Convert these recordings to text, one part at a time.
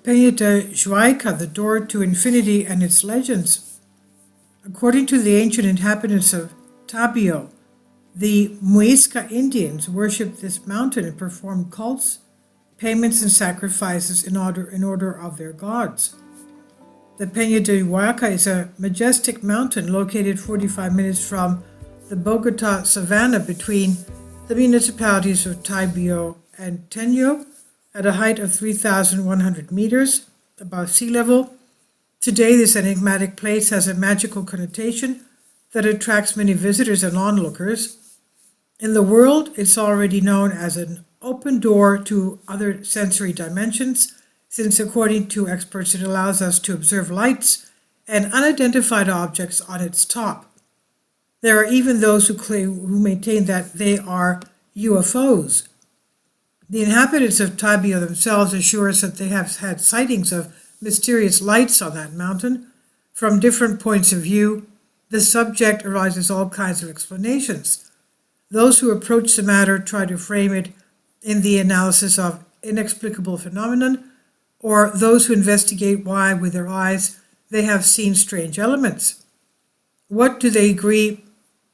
Peña de Juaica, the door to infinity and its legends. According to the ancient inhabitants of Tabio, the Muisca Indians worshipped this mountain and performed cults, payments, and sacrifices in order of their gods. The Peña de Juaica is a majestic mountain located 45 minutes from the Bogota savanna between the municipalities of Tabio and Teño at a height of 3,100 meters above sea level. Today, this enigmatic place has a magical connotation that attracts many visitors and onlookers. In the world, it's already known as an open door to other sensory dimensions, since according to experts, it allows us to observe lights and unidentified objects on its top. There are even those who maintain that they are UFOs. The inhabitants of Tabio themselves assure us that they have had sightings of mysterious lights on that mountain. From different points of view, the subject arises all kinds of explanations. Those who approach the matter try to frame it in the analysis of inexplicable phenomenon, or those who investigate why, with their eyes, they have seen strange elements. What they do agree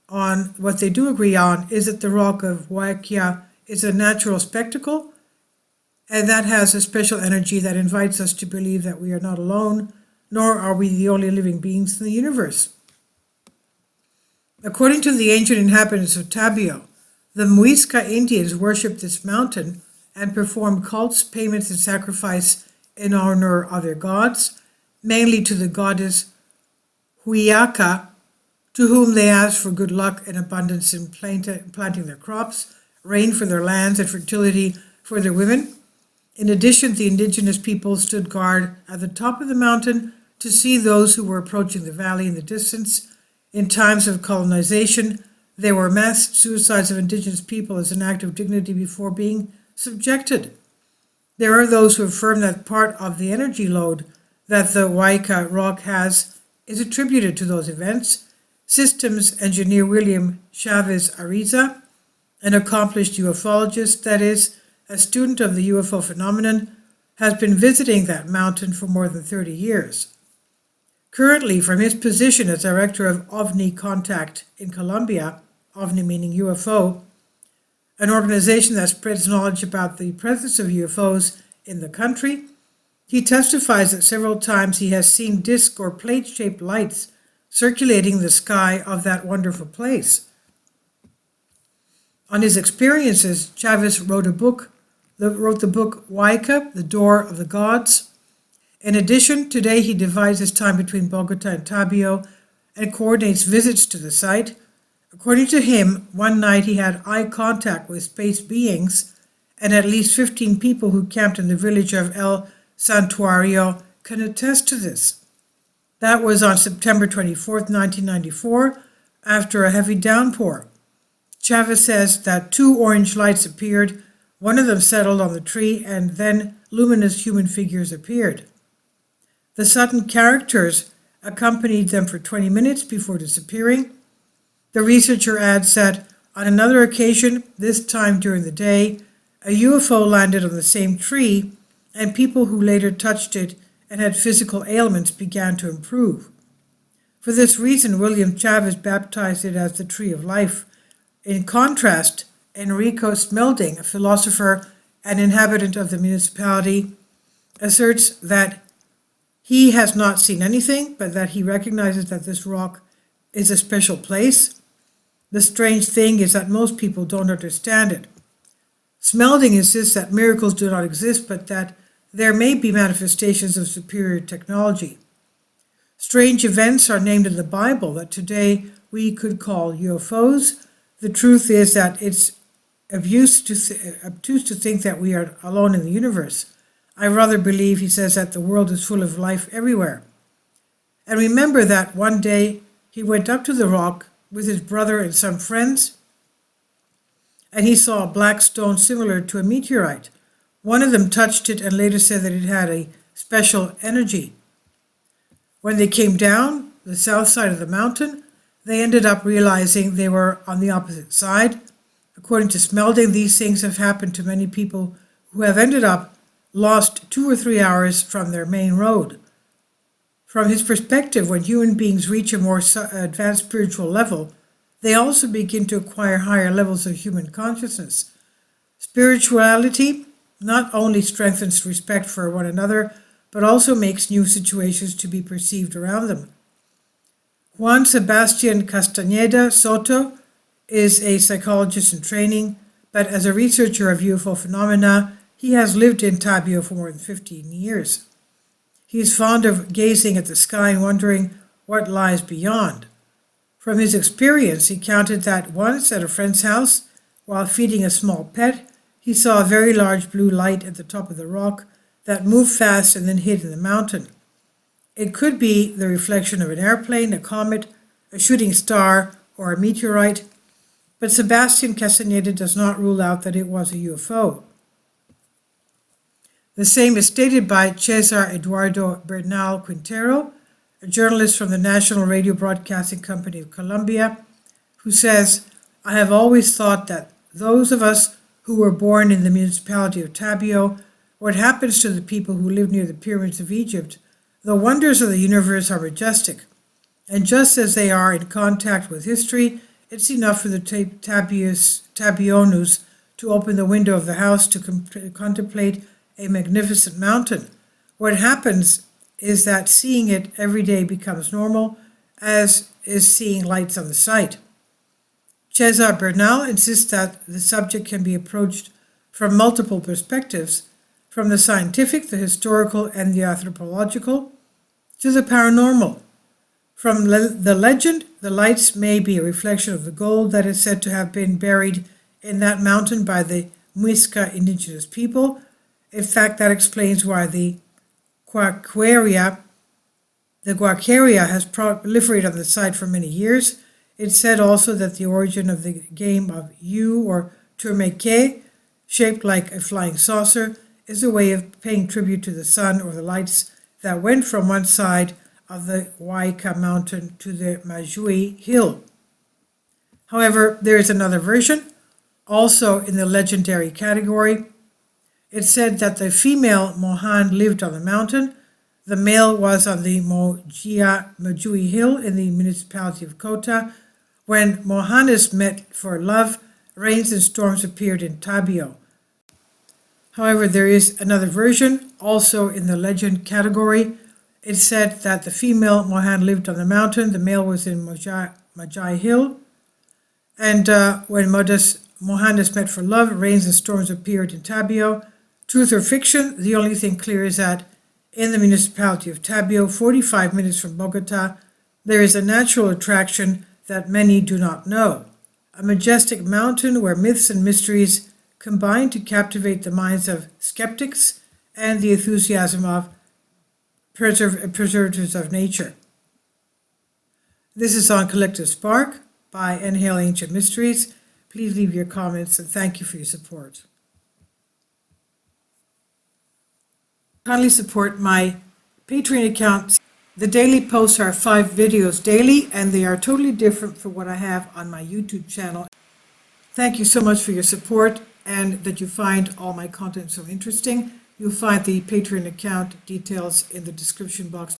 on is that the rock of Juaica is a natural spectacle, and that has a special energy that invites us to believe that we are not alone, nor are we the only living beings in the universe. According to the ancient inhabitants of Tabio, the Muisca Indians worshipped this mountain and performed cults, payments, and sacrifice in honor of their gods, mainly to the goddess Juaica, to whom they asked for good luck and abundance in planting their crops, rain for their lands, and fertility for their women. In addition, the indigenous people stood guard at the top of the mountain to see those who were approaching the valley in the distance. In times of colonization, there were mass suicides of indigenous people as an act of dignity before being subjected. There are those who affirm that part of the energy load that the Juaica rock has is attributed to those events. Systems engineer William Chavez Ariza, an accomplished ufologist, that is, a student of the UFO phenomenon, has been visiting that mountain for more than 30 years. Currently, from his position as director of OVNI Contact in Colombia, OVNI meaning UFO, an organization that spreads knowledge about the presence of UFOs in the country, he testifies that several times he has seen disc or plate-shaped lights circulating the sky of that wonderful place. On his experiences, Chavez wrote the book Juaica, The Door of the Gods. In addition, today he divides his time between Bogota and Tabio and coordinates visits to the site. According to him, one night he had eye contact with space beings, and at least 15 people who camped in the village of El Santuario can attest to this. That was on September 24, 1994, after a heavy downpour. Chavez says that 2 orange lights appeared, one of them settled on the tree, and then luminous human figures appeared. The sudden characters accompanied them for 20 minutes before disappearing. The researcher adds that on another occasion, this time during the day, a UFO landed on the same tree, and people who later touched it and had physical ailments began to improve. For this reason, William Chavez baptized it as the Tree of Life. In contrast, Enrico Smelding, a philosopher and inhabitant of the municipality, asserts that he has not seen anything, but that he recognizes that this rock is a special place. The strange thing is that most people don't understand it. Smelding insists that miracles do not exist, but that there may be manifestations of superior technology. Strange events are named in the Bible that today we could call UFOs. The truth is that it's obtuse to think that we are alone in the universe. I rather believe, he says, that the world is full of life everywhere. And remember that one day he went up to the rock with his brother and some friends, and he saw a black stone similar to a meteorite. One of them touched it and later said that it had a special energy. When they came down the south side of the mountain, they ended up realizing they were on the opposite side. According to Smelding, these things have happened to many people who have ended up lost 2 or 3 hours from their main road. From his perspective, when human beings reach a more advanced spiritual level, they also begin to acquire higher levels of human consciousness. Spirituality not only strengthens respect for one another, but also makes new situations to be perceived around them. Juan Sebastian Castañeda Soto is a psychologist in training, but as a researcher of UFO phenomena, he has lived in Tabio for more than 15 years. He is fond of gazing at the sky and wondering what lies beyond. From his experience, he counted that once at a friend's house, while feeding a small pet, he saw a very large blue light at the top of the rock that moved fast and then hid in the mountain. It could be the reflection of an airplane, a comet, a shooting star, or a meteorite, but Sebastian Castañeda does not rule out that it was a UFO. The same is stated by Cesar Eduardo Bernal Quintero, a journalist from the National Radio Broadcasting Company of Colombia, who says, "I have always thought that those of us who were born in the municipality of Tabio, what happens to the people who live near the pyramids of Egypt, the wonders of the universe are majestic, and just as they are in contact with history, it's enough for the Tabionus to open the window of the house to contemplate a magnificent mountain. What happens is that seeing it every day becomes normal, as is seeing lights on the site." Cesar Bernal insists that the subject can be approached from multiple perspectives, from the scientific, the historical, and the anthropological, to the paranormal. From the legend, the lights may be a reflection of the gold that is said to have been buried in that mountain by the Muisca indigenous people. In fact, that explains why the Guaqueria has proliferated on the site for many years. It's said also that the origin of the game of U or Turmeque, shaped like a flying saucer, is a way of paying tribute to the sun or the lights that went from one side of the Juaica mountain to the Majui hill. However, there is another version, also in the legendary category. It said that the female Mohan lived on the mountain, the male was on the Majui hill in the municipality of Kota. When Mohannes met for love, rains and storms appeared in Tabio. However, there is another version, also in the legend category. It said that the female Mohan lived on the mountain, the male was in Majai hill, and when Mohannes met for love, rains and storms appeared in Tabio. Truth or fiction, the only thing clear is that in the municipality of Tabio, 45 minutes from Bogota, there is a natural attraction that many do not know. A majestic mountain where myths and mysteries combine to captivate the minds of skeptics and the enthusiasm of preservers of nature. This is on Collective Spark by Inhale Ancient Mysteries. Please leave your comments and thank you for your support. Kindly support my Patreon account. The daily posts are 5 videos daily, and they are totally different from what I have on my YouTube channel. Thank you so much for your support and that you find all my content so interesting. You'll find the Patreon account details in the description box